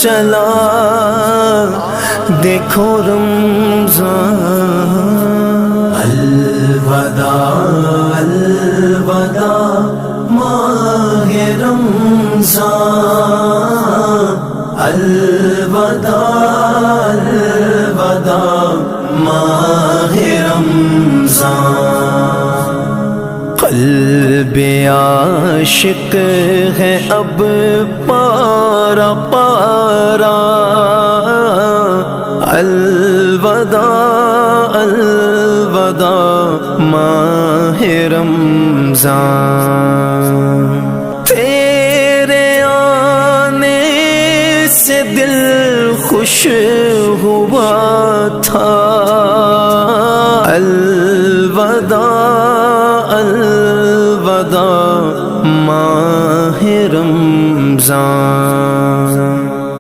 چلا دیکھو رمضان، الوداع الوداع ماہ رمضان، الوداع الوداع ماہ رمضان۔ قلب عاشق ہے اب پارا پارا، الوداع الوداع ماہ رمضان۔ تیرے آنے سے دل خوش ہوا تھا، الوداع الوداع ماہ رمضان۔